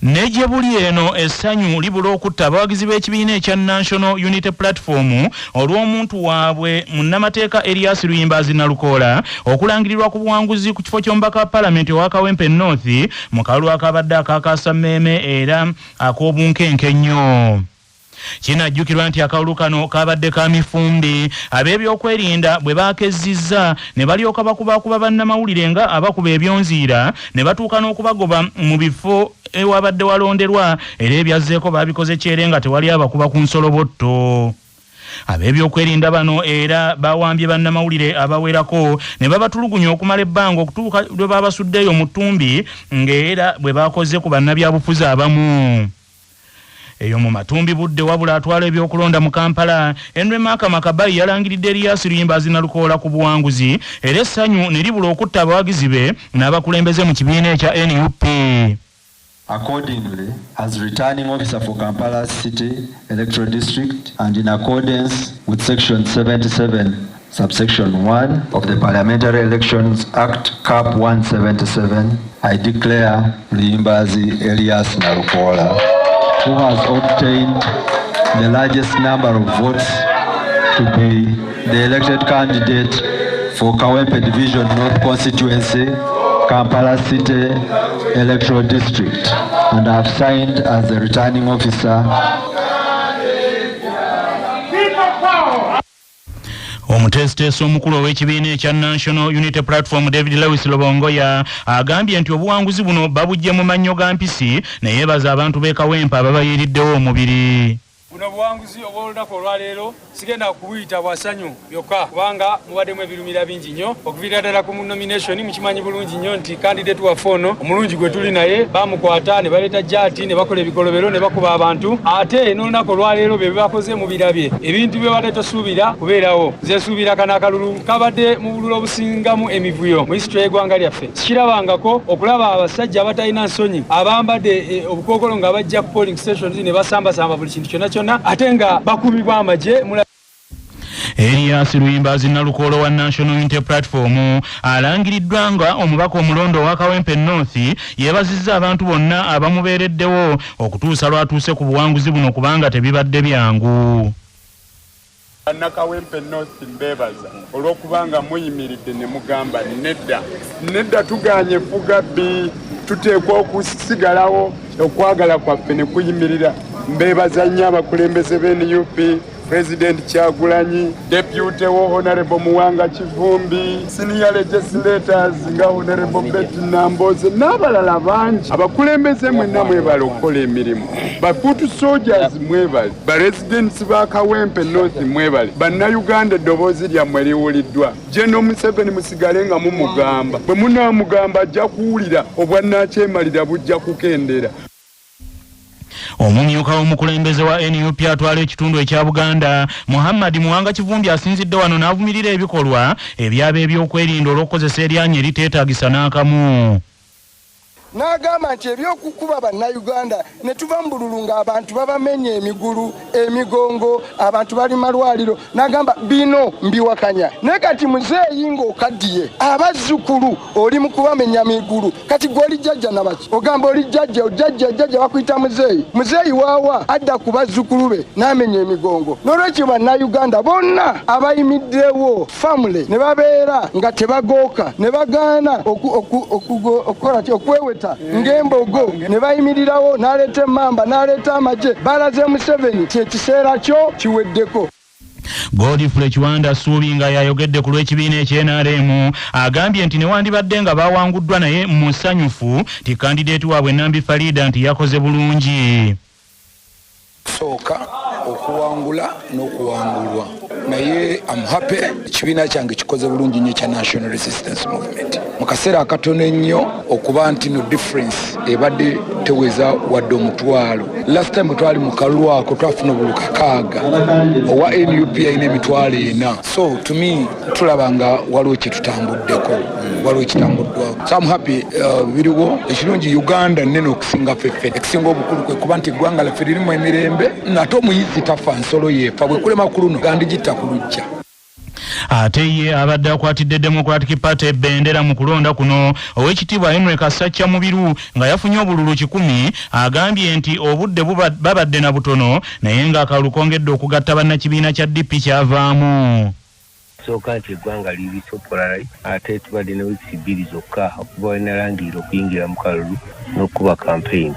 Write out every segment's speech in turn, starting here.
Neje buli eno essanyu libula okutta abawagizi b'ekibiina ekya National Unity Platform olw'omuntu waabwe munnamateeka Elias Luyimbazi Nalukoola okulangirirwa ku buwanguzi ku kifo ky'omubaka wa Parliament owa Kawempe North mu kalulu akabadde akakaasa mmeeme era ak'obunkenke nnyo. Kinajjukirwa nti akalulu kano kabadde ka mifumbi ab'ebyokwerinda bwe baakezzizza ne balyoka bakuba bannamawulire nga abakuba ebyonziira ne batuuka n'okubagoba mu bifo ewabadde walonderwa era ebyazzeeko baabikoze kyere nga tewali abakuba ku nsolobotto. Ab'ebyokwerinda bano era bawambye bannamawulire abawerako ne babatulugunya okumala ebbanga okutuuka lwe baabasuddeyo mu ttumbi ng'era bwe baakoze ku bannabyabufuzi abamu. Eyo mu matumbi budde wabula atwala ebyokulonda mu Kampala Henry Makabayi yalangiridde Elias Luyimbazi Nalukoola ku buwanguzi era essanyu ne libula okutta abawagizi be n'abakulembeze mu kibiina ekya NUP. Accordingly, as returning officer for Kampala City Electoral District and in accordance with Section 77, Subsection 1 of the Parliamentary Elections Act, Cap 177, I declare Luyimbazi Elias Nalukoola, who has obtained the largest number of votes, to be the elected candidate for Kawempe Division North Constituency, Kampala City Electoral District, and I have signed as the returning officer. Omutesiteesi omukulu ow'ekibiina ekya National Unity Platform David Lewis Lobongoya agambye nti obuwanguzi buno babujje mu mannyo ga mpisi ne yeebaza abantu b'e Kawempe ababayiriddewo omubiri. Buno buwanguzi obw'olunaku olwaleero sigenda kubuyita bwasanyu byokka kubanga mubaddemu ebirumira bingi nnyo okuviira ddala ku nomination mukimanyi bulungi nnyo nti candidate waffe ono omulungi gwe tuli naye bamukwata ne baleeta jaati ne bakola ebigolobero ne bakuba abantu ate n'olunaku olwaleero bye bakoze mu birabye ebintu bye wadde tosuubira kubeerawo nze nsuubira kana akalulu kabadde mu bululu obusingamu emivuyo mu history y'eggwanga lyaffe sikirabangako okulaba abasajja abatalina nsonyi abambadde obukookolo nga bajja ku polling stations ne basambasamba buli kintu kyonna ate nga bakumibwa amagye. Elias Luyimbazi Nalukoola wa National Unity Platform alangiriddwa nga omubaka omulondo wa Kawempe North yeebazizza abantu bonna abamubeereddewo okutuusa lwatuuse ku buwanguzi buno kubanga tebibadde byangu. Anna Kawempe North mbebaza olw'okubanga muyimiridde ne mugamba nedda tuganye Fugabbi tuteekwa okusigalawo okwagala kwaffe ne kuyimirira. Mbebaza nnyo abakulembeze b'NUP, President Kyagulanyi, Deputy wo Honorable Muwanga Kivumbi, Senior Legislators nga Honorable Betty Namboze n'abalala bangi. Abakulembeze mwenna mwebale okukola emirimu. Bafuutu soldiers mwebale, ba residents ba Kawempe North mwebale, bannayuganda eddoboozi lyammwe liwuliddwa. General Museveni musigale nga mumugamba. Bwe munaamugamba ajja kuwulira obwannakyemalira bujja kukendera. Omumyuka w'omukulembeze wa NUP atwala ekitundu ekya Buganda Muhammad Muwanga Kivumbi asinzidde wano n'avumirira ebikolwa ebyaba ebyokwerinda olw'okukozesa eryanyi eriteetaagisa n'akamu. N'agamba nti ebyokukuba bannayuganda ne tuva mu bululu ng'abantu babamenye emigulu emigongo abantu bali malwaliro n'agamba bino mbiwakanya naye kati muzeeyi ng'okaddiye abazzukulu oli mu kubamenya migulu kati gw'oli jjajja nabaki ogamba oli jjajja bakuyita muzeeyi waawa adda ku bazzukulu be n'amenya emigongo n'olwekyo bannayuganda bonna abayimiddewo famule ne babeera nga tebagooka ne bagaana okukola okweweta ngembogo ne bayimirirawo n'aleeta emmamba n'aleeta amagye balaze Museveni kyekiseera kyo kiweddeko. Godfrey Kiwanda Suubi nga yayogedde ku lw'ekibiina ekye-NRM agambye nti newandibadde nga bawanguddwa naye musanyufu ti kandidate waabwe Nambi Farida nti yakoze bulungi. Sooka okuwangula n'okuwangulwa naye I'm happy ekibiina kyange kikoze bulungi nnyo kya National Resistance Movement mu kaseera akatono ennyo okuba nti no difference ebadde teweza wadde omutwalo. Last time twali mu kalulu ako twafuna obuluka 6 owa NUP ayina emitwalo 4. So to me tulaba nga waliwo kyetutambuddeko waliwo ekitambuddwako. So I'm happy biriwo ekirungi Uganda nnene okusinga ffeffe ekisinga obukulu kwe kuba nti eggwanga laffe lirimu emirembe nate omuyizi tafa nsolo yeefa bwe kulema ku luno gandigita ku lujja. ate ye abadde akwatidde Democratic Party bendera mu kulonda kuno owekitiibwa Henry Kasacca Mubiru nga yafunye obululu 10 agambye nti obudde babadde na butono naye nga akalulu kongedde okugatta bannakibiina kya DP kyavaamu. Soka nti eggwanga liri sopolari ate tubadde ne wiiki 2 zokka okuba walinalangiira okuyingira mu kalulu n'okuba campaign.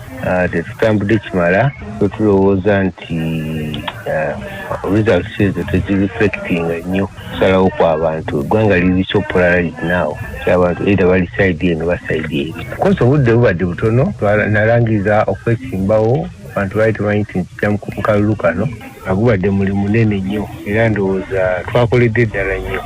Tetutambudde kimala twetulowooza nti results ezo tezireflectinga nnyo kusalawo kw'abantu. Eggwanga liri sopolari naawo abantu either bali side eno ba side eri. Kosa obudde bubadde butono nalangiza okwesimbawo abantu baali temanyi nti nkijja mu kalulu kano agubadde mulimu munene nnyo era ndowooza twakoledde ddala nnyo.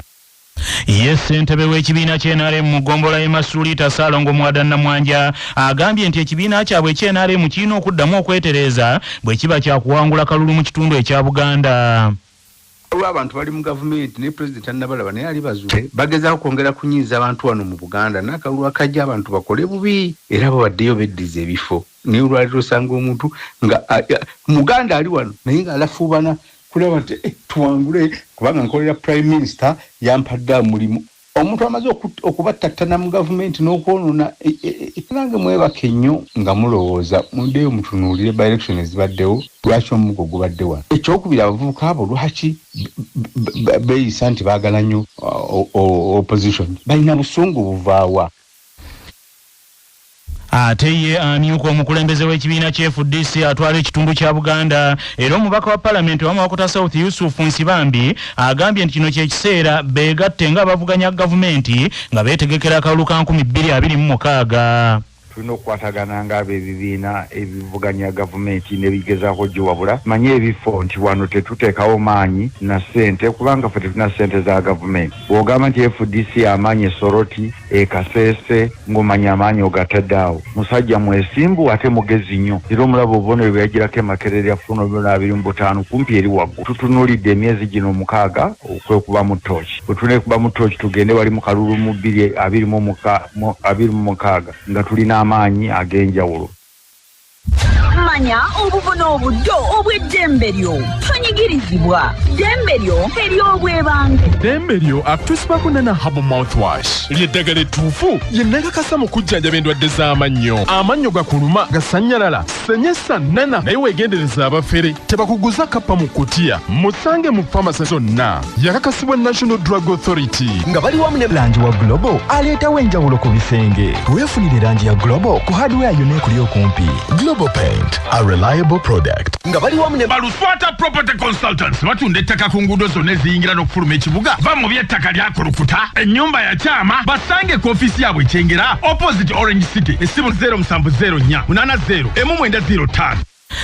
Yes, ssentebe w'ekibiina ky'NRM mu ggombolola y'e Masulita Ssaalongo Mwadda Namwanja agambye nti ekibiina kyabwe ky'NRM kirina okuddamu okwetereeza bwe kiba kyakuwangula kalulu mu kitundu ekya Buganda. Abantu bali mu government ne president annabalaba naye ali bazuule bagezaako kwongera kunyiiza abantu wano mu Buganda n'akalulu akajja abantu bakole bubi era babaddeyo beddiza ebifo naye olwaliro osanga omuntu nga Muganda ali wano naye ng'alafuubana kulaba nti tuwangule kubanga nkolera prime minister yampadde mulimu. Omuntu amaze okubattattana mu government n'okwonona nange mwebake nnyo nga mulowooza muddeyo mutunuulire by election ezibaddewo lwaki omugo gubadde wano. Ekyokubiri abavubuka abo lwaki beeyisa nti baagala nnyo opposition balina busungu buvaawa. Ate ye amyuka omukulembeze w'ekibiina ky'FDC atwala ekitundu kya Buganda era omubaka wa Parliament wa Mawokota South Yusuf Nsibambi agambye nti kino kye kiseera beegatte nga bavuganya gavumenti nga beetegekera akalulu ka 2026. tulina okukwatagana ng'abeebibiina ebivuganya gavumenti n'ebigezaako giwabula manye ebifo nti wano tetuteekawo maanyi na ssente kubanga ffe tetulina ssente za gavumenti. Bw'ogamba nti FDC amaanyi esoroti ekaseese ng'omanya amaanyi ogataddeawo. Musajja mwesimbu ate mugezi nnyo era omulaba obubonero bwe yagirako emakerere ya ffuna 25 kumpi eri waggulu. Tutunuulidde emyezi gino 6 okwekuba mu tooki. Bwe tuneekuba mu tooki tugende wali mu kalulu mu 26 nga tulina amaanyi ag'enjawulo. Manya obubono obuddo obw'eddembe lyo tonyigirizibwa. Ddembe lyo ery'obwebange. Ddembe lyo akutusibako na Herbal Mouthwash ly'eddagala ettuufu yennakakasa mu kujjanjaba endwadde z'amannyo. Amannyo gakuluma gasannyalala senyesa nana naye weegendereza abafere tebakuguza kappa mu kutiya musange mu famasi zonna. Yakakasibwa National Drug Authority nga bali wamu ne langi wa Global aleetawo enjawulo ku bisenge. Weefunire langi ya Global ku hardware yonna ekuli okumpi. Global Paint, a reliable product. nga bali wamu ne Baluswata Property Consultants batunda ettaka ku nguudo zonna eziyingira n'okufuluma ekibuga. Va mu by'ettaka lyakulukuta ennyumba ya kyama basange ku ofiisi yaabwe Kyengera opposite Orange City essimu 0704 80 1905.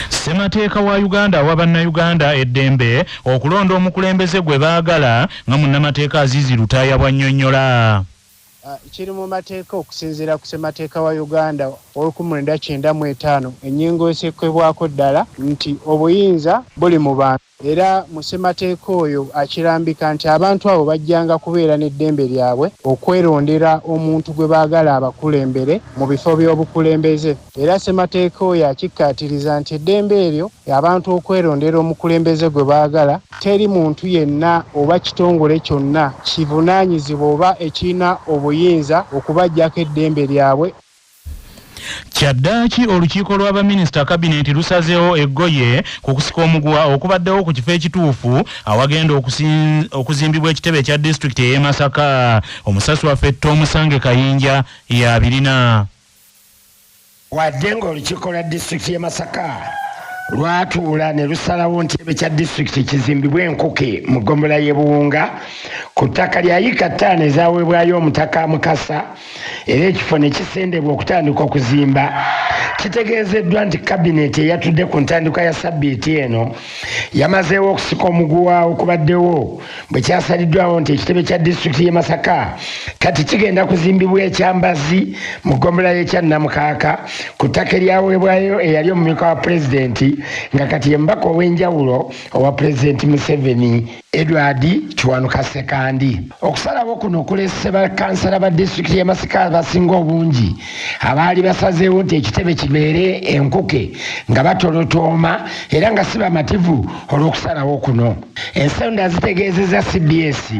Ssemateeka wa Uganda wa bannayuganda eddembe okulonda omukulembeze gwe baagala nga munnamateeka Azizi Lutaaya bw'annyonnyola. Kiri mu mateeka okusinziira ku ssemateeka wa Uganda 1995 ennyingo esekkebwako ddala nti obuyinza buli mu bantu era mu ssemateeka oyo akirambika nti abantu abo bajjanga kubeera n'eddembe lyabwe okwerondera omuntu gwe baagala abakulembere mu bifo by'obukulembeze era ssemateeka oyo akikkaatiriza nti eddembe eryo abantu okwerondera omukulembeze gwe baagala teri muntu yenna oba kitongole kyonna kivunaanyizibwa oba ekirina obuyinza okubajjako eddembe lyabwe. Kyaddaaki olukiiko lw'abaminisita kabineti lusazeewo eggoye ku kusika omuguwa okubaddewo ku kifo ekituufu awagenda okuzimbibwa ekitebe ekya disitulikiti ey'e Masaka. Omusasi waffe Tomusange Kayinja y'abirina. Wadde ng'olukiiko lwa disitulikiti y'e Masaka lwatuula ne lusalawo nti ekitebe kya disitulikiti kizimbibwe enkuke mu ggombolola y'e Buwunga ku ttaka lya yika 5 ezaweebwayo omutaka Mukasa era ekifo ne kisendebwa okutandika okuzimba. Kitegeezeddwa nti kabineti eyatudde ku ntandikwa ya sabbiiti eno yamazeewo okusika omuguwa okubaddewo bwe kyasaliddwawo nti ekitebe kya disitulikiti y'e Masaka kati kigenda kuzimbibwa ekyambazi mu ggombolola y'ekya Namukaaka ku ttaka eryaweebwayo eyali omumyuka wa pulezidenti nga kati ye mbaka ow'enjawulo owa pulezidenti Museveni. Edward Kiwanuka Sekandi. Okusalawo kuno kulese bakansala ba district ya Masaka abasinga obungi abaali basazeewo nti ekitebe kibeere enkuke nga batolotooma era nga si bamativu olw'okusalawo kuno. Ensonda zitegeezezza CBS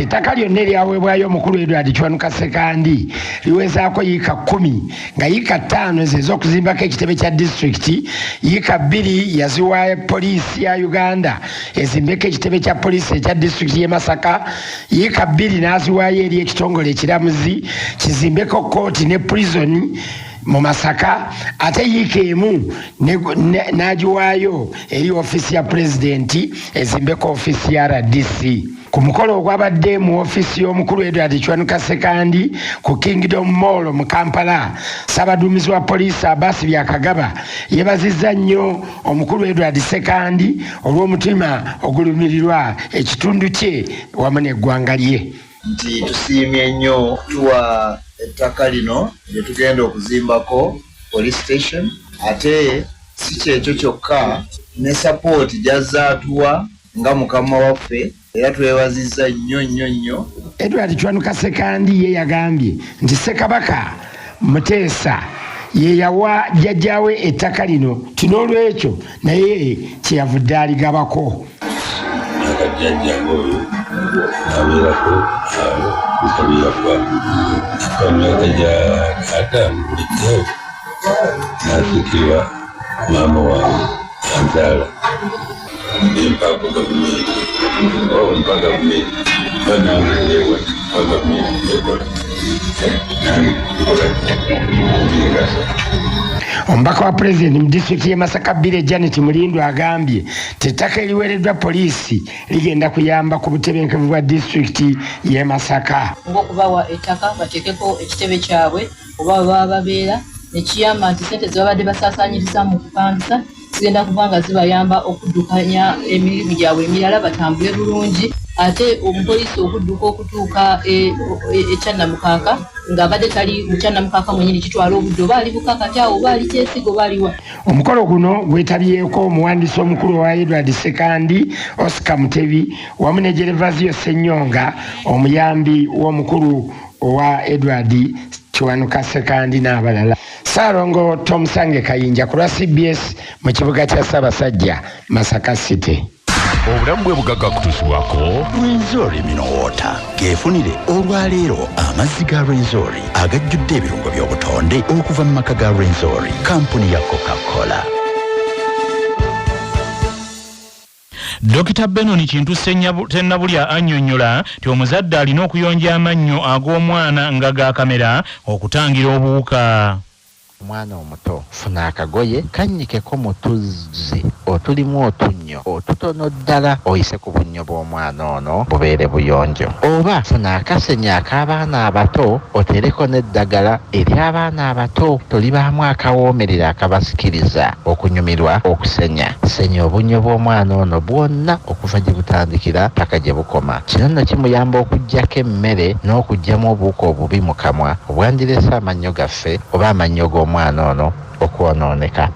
ettaka lyonna eryaweebwayo omukulu Edward Kiwanuka Sekandi liwezaako yiika 10 nga yiika 5 ze z'okuzimbako ekitebe kya disitulikiti, yiika 2 yaziwa poliisi ya Uganda ezimbeko ekitebe kya poliisi ekya disitulikiti y'e Masaka, yiika 2 n'aziwaayo eri ekitongole ekiramuzi kizimbeko kooti ne prison mu Masaka, ate yiika emu n'agiwaayo eri ofiisi ya pulezidenti ezimbeko ofiisi ya RDC. Ku mukolo ogwabadde mu ofiisi y'omukulu Edward Kiwanuka Sekandi ku Kingdom Mall mu Kampala, Ssaabaduumizi wa poliisi Abbas Byakagaba yeebazizza nnyo omukulu Edward Sekandi olw'omutima ogulumirirwa ekitundu kye wamu n'eggwanga lye. Nti tusiimye nnyo tuwa ettaka lino lye tugenda okuzimbako police station, ate si kyekyo kyokka ne support gyazzaatuwa nga mukama waffe era twebazizza nnyo. Edward Kiwanuka Sekandi ye yagambye nti Ssekabaka Muteesa ye yawa jjajjaawe ettaka lino ti n'olwekyo naye kyeyavudde aligabako. Akajjajjange oyo abeerako bisabirafa emyaka gya 5 bulijjo n'asikirwa maama wange anzaala empaako gavumenti mpa gavumenti banange ewa mpa gavumenti ekola nange ngasa. Omubaka wa pulezidenti mu disitulikiti y'e Masaka Bire Janet Mulindu agambye ettaka eriweereddwa poliisi ligenda kuyamba ku butebenkevu bwa disitulikiti y'e Masaka. Ng'okubawa ettaka bateekeko ekitebe kyabwe oba baba babeera ne kiyamba nti ssente ze babadde basaasaanyiriza mu kupangisa zigenda kuba nga zibayamba okuddukanya emirimu gyabwe emirala batambule bulungi, ate omupoliisi okudduka okutuuka ekyannamukaaka ng'abadde tali mukyannamukaaka mwenyini kitwala obudde oba ali bukakati awo oba ali kyesigo oba aliwa. Omukolo guno gwetabyeko omuwandiisi omukulu wa Edward Sekandi Oscar Mutebi wamu ne Gervasio Ssenyonga omuyambi w'omukulu owa Edward Kiwanuka Sekandi n'abalala. Ssaalongo Tomusange Kayinja ku lwa CBS mu kibuga kya Ssaabasajja Masaka City. Obulamu bwe bugagga kutuusibwako Rwenzori Mineral Water geefunire olwaleero amazzi ga Rwenzori agajjudde ebirungo by'obutonde okuva mu maka ga Rwenzori, kampuni ya Coca-Cola. Dr. Benoni Kintu Sennabulya annyonnyola nti omuzadde alina okuyonja amannyo ag'omwana nga ga kamera okutangira obuwuka. Omwana omuto funa akagoye kannyikeko mu tuzzi otulimu otunnyo otutono ddala oyise ku bunnyo bw'omwana ono bubeere buyonjo, oba funa akasenya ak'abaana abato otereko n'eddagala ery'abaana abato tolibaamu akawoomerera akabasikiriza okunyumirwa okusenya. Senya obunnyo bw'omwana ono bwonna okuva gye butandikira paka gye bukoma. Kino nno kimuyamba okuggyako emmere n'okuggyamu obuwuka obubi mu kamwa obwandirese amannyo gaffe oba amannyo g'omwana ono okwonooneka.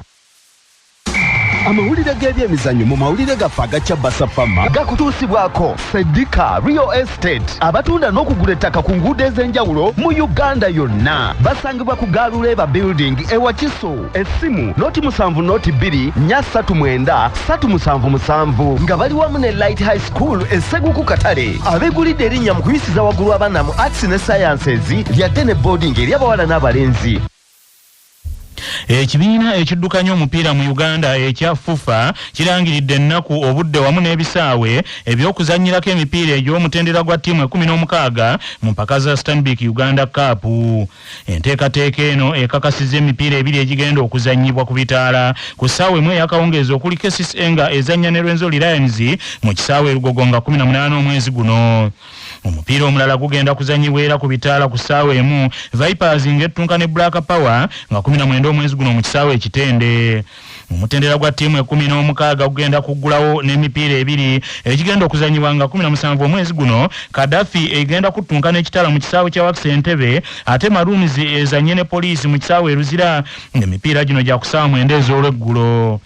Amawulire g'ebyemizannyo mu mawulire gaffe agakya Basafama gakutuusibwako Sedika Real Estate abatunda n'okugula ettaka ku nguudo ez'enjawulo mu Uganda yonna. Basangibwa ku Galuleba Building e Wakiso. Essimu noti 7 noti 2 339 377 nga bali wamu ne Light High School Esseguku Katale. Abeegulidde erinnya mu kuyisiza waggulu abaana mu Arts ne Sciences lyadde ne boarding ery'abawala n'abalenzi. Ekibiina ekiddukanya omupiira mu Uganda ekya FUFA kirangiridde ennaku obudde wamu n'ebisaawe eby'okuzannyirako emipiira egy'omutendera gwa ttiimu 16 mu mpaka za Stanbic Uganda Cup. Enteekateeka eno ekakasizza emipiira ebiri egigenda okuzannyibwa ku bitaala ku ssaawa emu ey'akawungeezi okuli Kesis Enga ezannya ne Rwenzori Lions mu kisaawe e Lugogo nga 18 omwezi guno. Omupiira omulala gugenda kuzannyibwa era ku bitaala ku ssaawa emu Vipers ng'ettunka ne Black Power nga 17 omwezi guno mu kisaawe ekitende. Omutendera gwa ttiimu 16 gugenda kuggulawo n'emipiira ebiri ekigenda okuzannyibwa nga 17 omwezi guno. Kadafi egenda kuttunka n'ekitala mu kisaawe kya Wax Entebbe ate Maroons ezanye ne Poliisi mu kisaawe e Luzira ng'emipiira gino gya ku ssaawa 9 ez'olweggulo.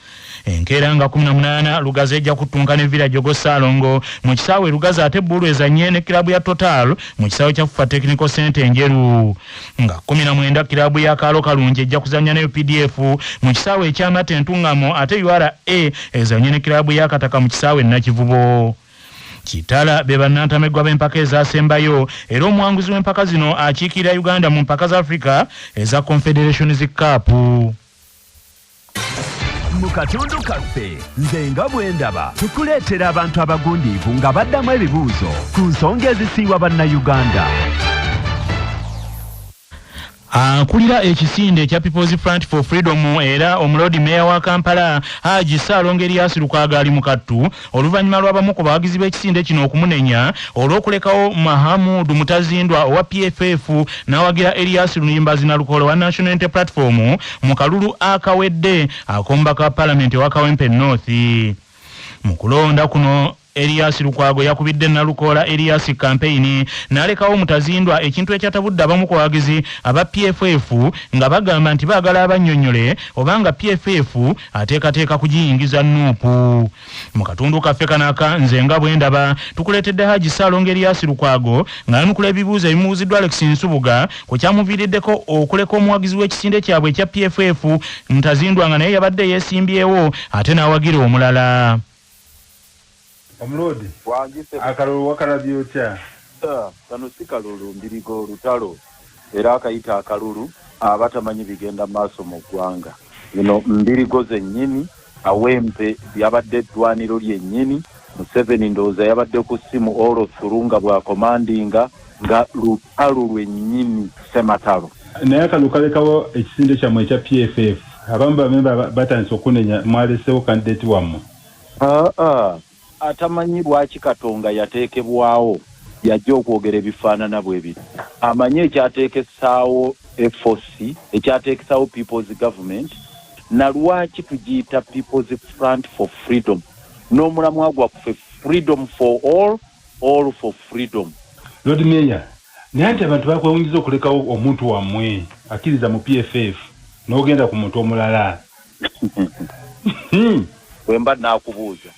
enkeera nga 18 Lugazi ejja kutunka ne Village Ogosalongo mu kisaawe Lugazi ate Bulu ezanye ne kilabu ya Total mu kisaawe kya Fufa Technical Center Enjeru nga 19 kilabu ya Kalo Kalungi ejja kuzanya ne PDF mu kisaawe ekya Matentungamo ate URA ezanye ne kilabu ya Kataka mu kisaawe Nakivubo. Kitala beba nantamegwa b'empaka ezasembayo era omwanguzi w'empaka zino akiikirira Uganda mu mpaka za Africa eza Confederations Cup. Mu katundu kaffe nze nga bwe ndaba tukuleetera abantu abagundiivu nga baddamu ebibuuzo ku nsonga ezisiiwa bannayuganda. Akulira ekisinde kya People's Front for Freedom era omulodi meya wa Kampala Haji Salongo Elias Lukwago ali mu kattu oluvannyuma lw'abamu ku bawagizi b'ekisinde kino okumunenya olw'okulekawo Mahamudu Mutazindwa owa PFF n'awagira Elias Luyimbazi Nalukolo wa National Unity Platform mu kalulu akawedde akomba ka Parliament wa Kawempe North. Mu kulonda kuno Elias Lukwago yakubidde Nalukola Elias campaign n'alekawo Mutazindwa ekintu ekyatabudde abamu ku bawagizi aba PFF nga bagamba nti baagala abannyonnyole obanga PFF ateekateeka kugiyingiza nuupu. Mu katundu kaffe kanaka nze nga bwe ndaba tukuleetedde Haji Salongo Elias Lukwago ng'anukula ebibuuzo ebimubuuziddwa Alex Nsubuga ku kyamuviiriddeko okuleka omuwagizi w'ekisinde kyabwe ekya PFF Mutazindwa nga naye yabadde yeesimbyewo ate n'awagira omulala. Omulodi akalulu wakalabye otya? Kano si kalulu mbirigo lutalo era akayita akalulu abatamanyi bigenda maaso mu ggwanga. Bino mbirigo zennyini Awempe yabadde eddwaniro lyennyini Museveni ndowooza yabadde ku ssimu olo Surunga bwa komandinga nga lutalo lwennyini Sematalo. Naye akalulu kalekawo ekisinde kyammwe ekya PFF abamu bamemba batandise okunenya mwalesewo kandidate wammwe. Atamanyi lwaki Katonga yateekebwawo yajja okwogera ebifaanana bwe biri. Amanyi ekyateekesaawo FOC ekyateekesaawo People's Government na lwaki tugiyita People's Front for Freedom n'omulamwa gwaffe freedom for all for freedom. Lord Mayor, naye nti abantu bakwewunyiza okulekawo omuntu wammwe akkiriza mu PFF n'ogenda ku muntu omulala. Bwemba naakubuuza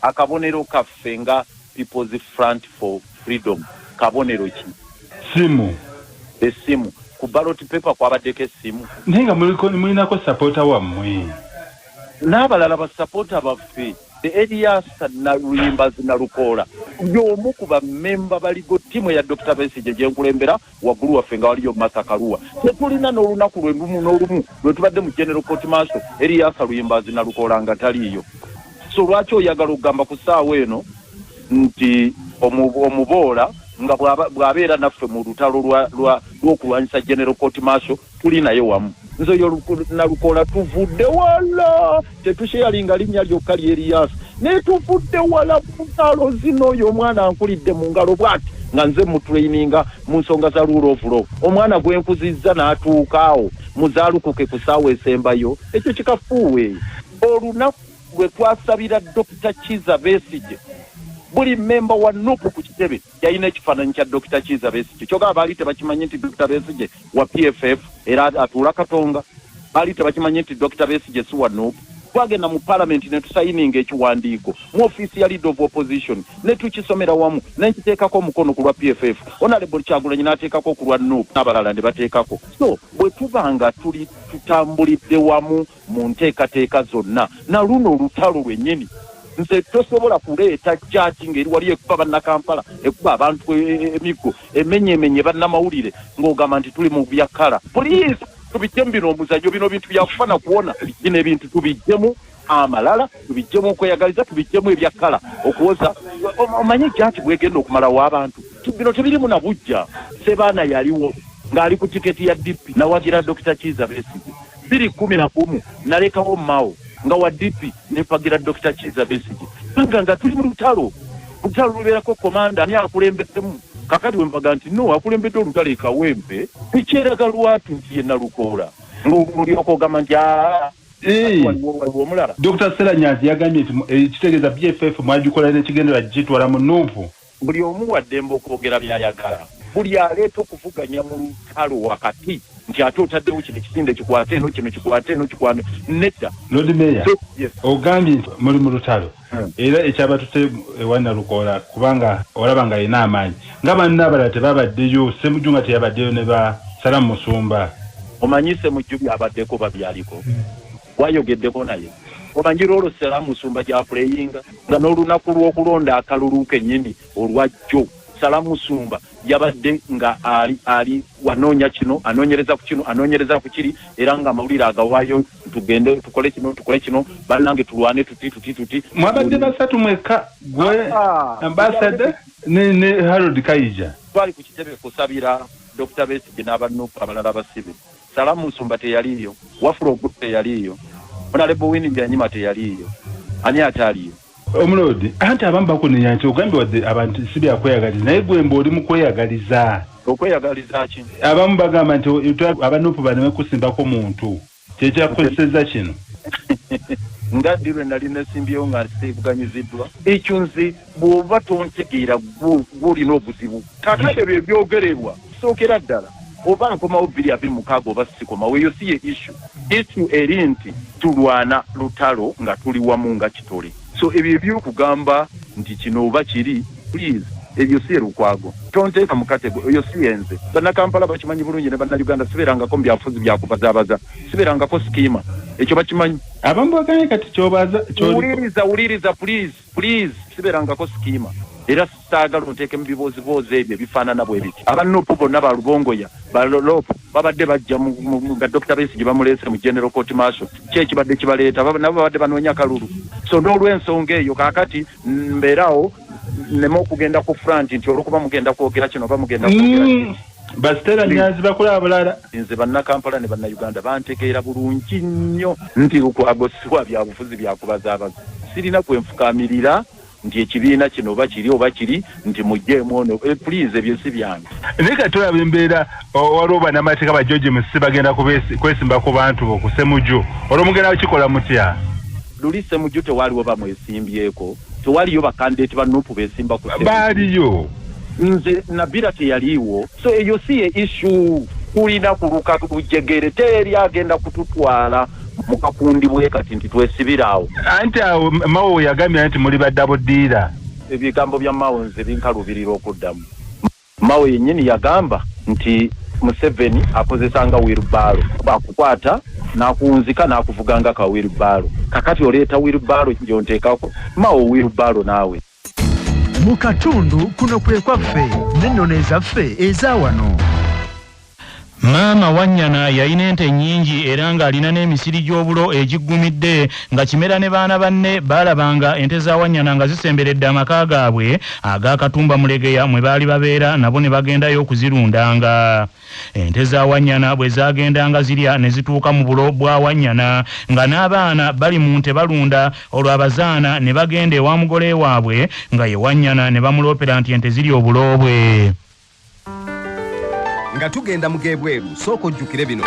akabonero kaffe nga People's Front for Freedom kabonero ki? Simu. Esimu ku ballot paper kwabaddeko essimu. Naye nga mulinako supporter wammwe n'abalala basupporter baffe Elias Luyimbazi Nalukoola y'omu ku bammemba baligo ttiimu ya Dr. Besigye gye nkulembera waggulu waffe nga waliyo Masakaluwa. Tetulina n'olunaku lwe n'olumu lwe tubadde mu General Court Martial Elias Luyimbazi Nalukoola nga taliiyo. So lwaki oyagala okugamba ku ssaawa eno nti omuboola nga bw'abeera naffe mu lutalo lw'okulwanyisa General Court Martial tuli naye wamu. Nze oyo Nalukoola tuvudde wala tetusheyalinga linnya lyokka lye Elias naye tuvudde wala mu ntalo zino oyo omwana ankulidde mu ngalo bw'ati nga nze mu traininga mu nsonga za rule of law. Omwana gwe nkuzizza n'atuukaawo muzaalukuke ku ssaawa esembayo ekyo kikafuuwe. Olunaku lwe twasabira Dr. Kiza Besigye buli memba wa NUP ku kitebe yalina ekifaananyi kya Dr. Kiza Besigye. Kyokka baali tebakimanyi nti Dr. Besigye wa PFF era atuula Katonga. Baali tebakimanyi nti Dr. Besigye si wa NUP. Twagenda mu Parliament ne tusayininga ekiwandiiko mu ofiisi ya Leader of Opposition ne tukisomera wamu ne nkiteekako omukono ku lwa PFF. Honorable Kyagulanyi n'ateekako ku lwa NUP n'abalala ne bateekako. So bwe tuba nga tutambulidde wamu mu nteekateeka zonna na luno olutalo lwennyini nze tosobola kuleeta jjaaji ng'eri wali ekuba bannakampala ekuba abantu emiggo emenyemenye bannamawulire ng'ogamba nti tuli mu byakkala. Please tubijjemu bino omuzannyo bino bintu byakufana kuwona bino ebintu tubijjemu amalala tubijjemu okweyagaliza tubijjemu ebyakkala okuwoza omanyi jjaaji bwegenda okumalawo abantu bino tebirimu na bujja. Sebaana yaliwo ng'ali ku tiketi ya DP nawagira Dr. Kiza Besigye 2011 nalekawo Mao nga wa DP nempagira Dr. Kiza Besigye nga tuli mu lutalo lubeerako komanda ani akulembeddemu. Kakati wembaga nti no akulembedde olutalo Kawempe ekyeraga lwatu nti ye Nalukoola ng'olyoka ogamba nti waliwo omulala. Dr. Seranyazi yagambye nti ekitegeeza BFF mwagikola n'ekigendera gitwala mu NUP. Buli omu waddembe okwogera by'ayagala. Buli aleeta okuvuganya mu lutalo wakati nti ate otaddewo kino ekisinde kikwate eno kino kikwate eno kikwate nedda Lord Mayor ogambye nti muli mu lutalo era ekyabatute ewana Lukola kubanga olaba nga ina amaanyi nga banna abalala tebabaddeyo Ssemujju nga teyabaddeyo ne ba Salamu Musumba omanyi Ssemujju byabaddeko babyaliko wayogeddeko naye omanyi olwo Salamu Musumba gyapuleyinga nga n'olunaku lw'okulonda akalulu kennyini olwajjo Salamu Musumba yabadde nga ali wanoonya kino anoonyereza ku kino anoonyereza ku kiri era nga amawulire agawaayo tugende tukole kino bannange tulwane tuti mwabadde basatu mwekka gwe ambassador ne Harold Kayija twali ku kitebe kusabira Dr. Besigye n'abannupu abalala basibe Salamu Musumba teyaliyo Wafula Ogutu teyaliyo Honorable Winnie Byanyima teyaliyo ani ataliyo Omulodi anti abamu bakunenya nti ogambe wadde abantu si byakweyagaliza naye gwe mba mu kweyagaliza okweyagaliza ki abamu bagamba nti abanupu baneme kusimbako muntu kyekyakozeseza kino nga ddirwe nali nesimbyewo nga nsibuganyiziddwa ekyo nze bw'oba tontegeera gw'olina obuzibu kakati ebyo ebyogererwa sookera ddala oba nkomawo 226 oba sikomawo eyo si ye issue eri nti tulwana lutalo nga tuli wamu nga kitole so ebyo ebyokugamba nti kino oba kiri please ebyo si Lukwago tonteeka mu katego eyo si yenze bannakampala bakimanyi bulungi ne bannayuganda siberangako mu byafuzi byakubazaabaza siberangako skiima ekyo bakimanyi abamu baganye kati kyobaza wuliriza please siberangako skiima era saagala onteeke mu biboozibozi ebyo bifaanana bwe biti abanupu bonna ba Lubongoya balolopu babadde bajja nga Dr. Besigye bamuleese mu General Court Martial kyekibadde kibaleeta nabo babadde banoonya kalulu so n'olw'ensonga eyo kaakati mbeerawo neme okugenda ku front nti olwokuba mugenda kwogera kino oba mugenda kwogera basitera nyanzi bakola abalala nze bannakampala ne bannayuganda bantegeera bulungi nnyo nti Lukwago siwa byabufuzi byakubazaabaza sirina kwenfukaamirira nti ekibiina kino oba kiri nti mujjeemu ono please ebyo si byange naye kati olaba embeera waliwo bannamateeka ba George Musisi bagenda kwesimba ku bantu ku Ssemujju olwo mugenda kukikola mutya luli Ssemujju tewaliwo bamwesimbyeko tewaliyo bakandidate banupu besimba ku Ssemujju baaliyo nze Nabira teyaliiwo so eyo si ye issue kulina kuluka lujegere teri agenda kututwala mukakundibwe kati nti twesibiraawo anti awo Mawo yagambye nti muli baddabo ddiira ebigambo bya Mawo nze binkalubirira okuddamu Mawo yennyini yagamba nti Museveni akozesanga wheelbarrow akukwata nakunzika nakuvuganga ka wheelbarrow kakati oleeta wheelbarrow gyonteekako Mawo wheelbarrow naawe mu katundu kuno kwe kwaffe n'ennono ezaffe eza wano Maama Wanyana yalina ente nnyingi era ng'alina n'emisiri gy'obulo egiggumidde nga Kimera ne baana banne baalabanga ente za Wanyana nga zisemberedde amaka gaabwe aga Katumba Mulegeya mwe baali babeera nabo ne bagendayo okuzirundanga. Ente za Wanyana bwe zaagendanga zirya ne zituuka mu bulo bwa Wanyana nga n'abaana bali mu nte balunda olwo abazaana ne bagenda ewa mugole waabwe nga ye Wanyana ne bamuloopera nti ente ziri obulo bwe. Nga tugenda mugebweru soko ojjukire bino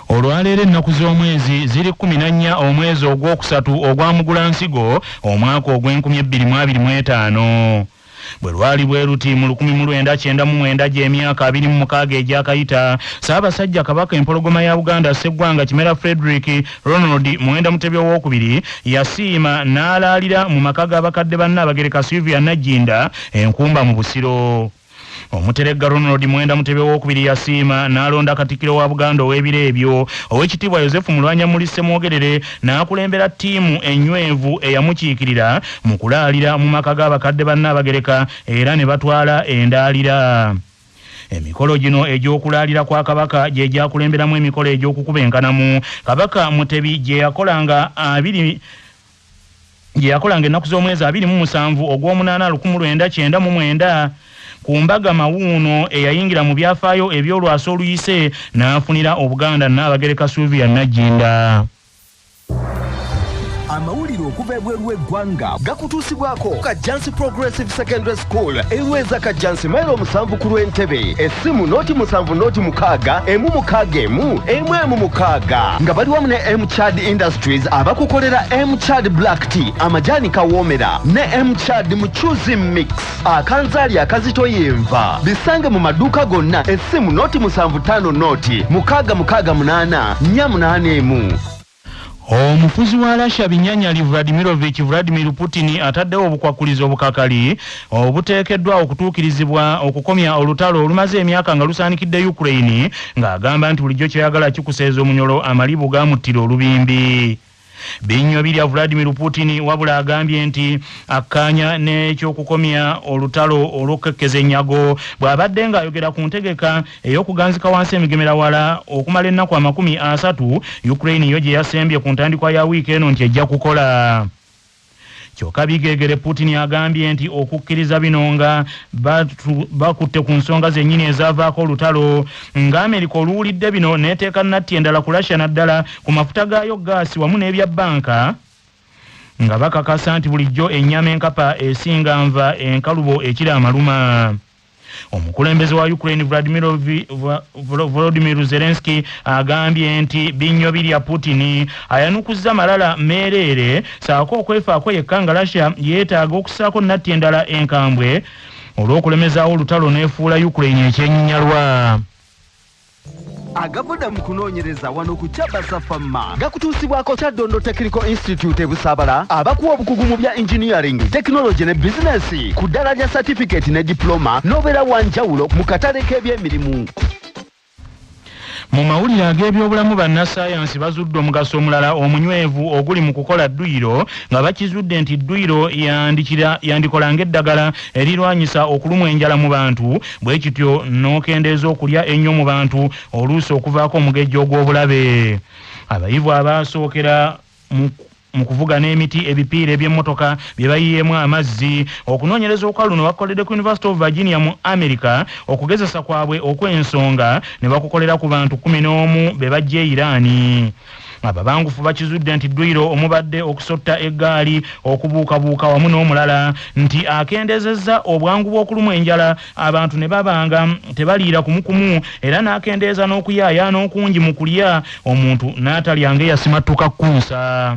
olwaleero ennaku z'omwezi ziri 14 omwezi ogwokusatu ogwa Mugulansigo omwaka ogw'2025 bwe lwali bwe ruti mu 1999 gy'emyaka 26 egyakayita Ssaabasajja Kabaka empologoma ya Buganda Sseggwanga Kimera Frederick Ronald Muwenda Mutebi owookubiri yasiima n'alaalira mu maka g'abakadde banne Abagereka Sylvia Najjinda enkumba mu Busiro. Omuteregga Ronald Muwenda Mutebi owookubiri yasiima n'alonda Katikkiro wa Buganda ow'ebiro ebyo Oweekitiibwa Yosefu Mulwanyamuli Ssemwogerere n'akulembera ttiimu ennywevu eyamukiikirira mu kulaalira mu maka g'abakadde banne Abagereka era ne batwala endaalira. Emikolo gino egy'okulaalira kwa Kabaka gye gyakulemberamu emikolo egy'okukuba enkanamu Kabaka Mutebi gye yakolanga ennaku z'omwezi 27 ogw'omunaana 1999 ku mbaga mawuuno eyayingira mu byafaayo eby'olwasa oluyise n'afunira Obuganda n'Abagereka Sylvia Najjinda. amawulire okuva ebweru w'eggwanga gakutuusibwako Kajansi Progressive Secondary School eweza Kajansi mailo 7 ku lw'entebe essimu noti 7 noti 6 emu 6 emu emu 6 nga bali wamu ne M-Chad Industries abakukolera M-Chad Black Tea amajani kawoomera ne M-Chad Mchuzi Mix akanzaali akazito yenva bisange mu maduuka gonna essimu noti 75 noti 668 481 Omufuzi wa Russia Binyanyali Vladimir Putin ataddewo obukwakulizo obukakali obuteekeddwa okutuukirizibwa okukomya olutalo olumaze emyaka nga lusaanikidde Ukraine ng'agamba nti bulijjo kyeyagala kikuseeza omunyolo amalibu gamuttira olubimbi. Binywa birya Vladimir Putin wabula agambye nti akanya n'ekyokukomya olutalo olw'okukekkeza ennyago bw'abadde ng'ayogera ku ntegeka ey'okuganzika wansi emigemerawala okumala ennaku 30 Ukraine yo gye yasembye ku ntandikwa ya wiiki eno nti ejja kukola. Kyokka bigegere Putin agambye nti okukkiriza bino nga bakutte ku nsonga zennyini ezaavaako olutalo nga Amerika oluwulidde bino neeteeka nnatti endala ku Russia naddala ku mafuta gaayo gaasi wamu n'ebya banka nga bakakasa nti bulijjo ennyama enkapa esinga nva enkalubo ekiri amaluma. Omukulembeze wa Ukraine Volodymyr Zelensky agambye nti binnyo birya Putin ayanukuzza malala meerere saako okwefaako yekka nga Russia yeetaaga okusaako nnatti endala enkambwe olw'okulemezaawo olutalo n'efuula Ukraine ekyenyinyalwa. Agavoda mu kunoonyereza wano ku Chabasa Farma gakutuusibwako Kyadondo Technical Institute Busabala abakuwa obukugu mu bya engineering, technology ne business ku ddala lya certificate ne diploma n'obeera wanjawulo mu katale k'ebyemirimu. Mu mawulire ag'ebyobulamu bannassaayansi bazudde omugaso omulala omunywevu oguli mu kukola dduyiro nga bakizudde nti dduyiro yandikola ng'eddagala erirwanyisa okulumwa enjala mu bantu bwe kityo n'okendeeza okulya ennyo mu bantu oluusi okuvaako omugejjo ogw'obulabe. Abayivu abaasookera mu kuvuga n'emiti ebipiira eby'emmotoka bye bayiyeemu amazzi okunoonyereza okwaluno bakoledde ku University of Virginia mu America okugezesa kwabwe okw'ensonga ne bakukolera ku bantu 11 be bajja e Irani. Ababangufu bakizudde nti dduyiro omubadde okusotta eggaali okubuukabuuka wamu n'omulala nti akendeezezza obwangu bw'okulumwa enjala abantu ne babanga tebaliira kumukumu era n'akendeeza n'okuyaayaana okungi mu kulya omuntu n'atalyanga eyasimattuka kkunsa.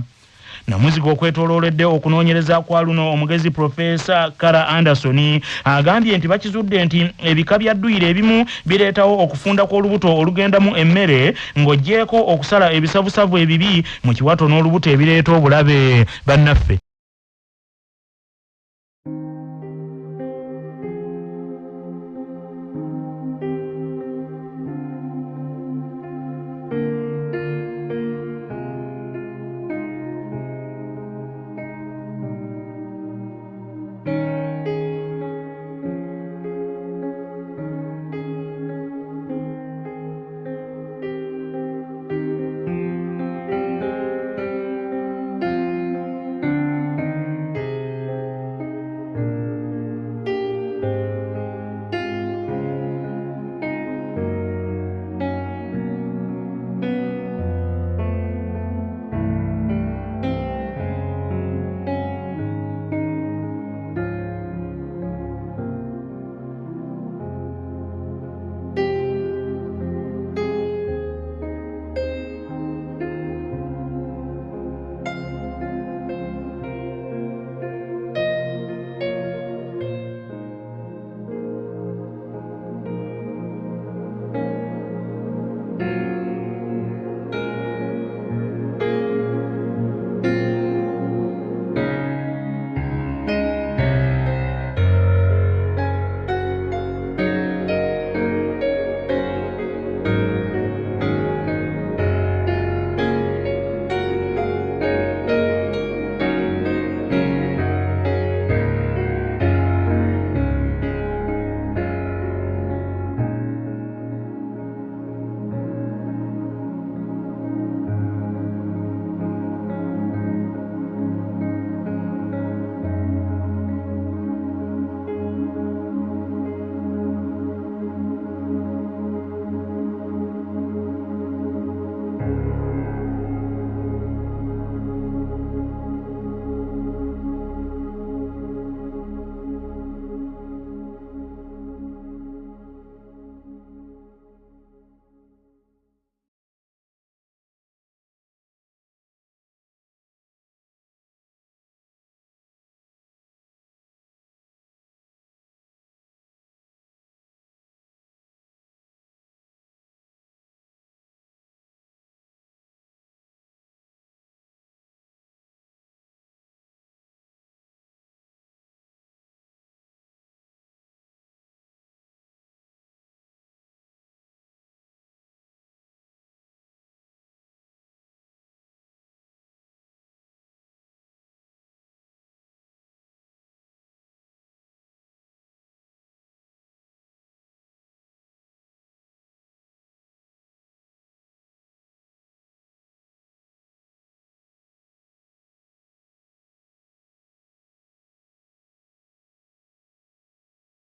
Namuzigo okwetoolooledde okunoonyereza kwa luno omugezi Profesa Kara Anderson agambye nti bakizudde nti ebika bya dduyiro ebimu bireetawo okufunda kw'olubuto olugendamu emmere ng'oggyeko okusala ebisavusavu ebibi mu kiwato n'olubuto ebireeta obulabe. Bannaffe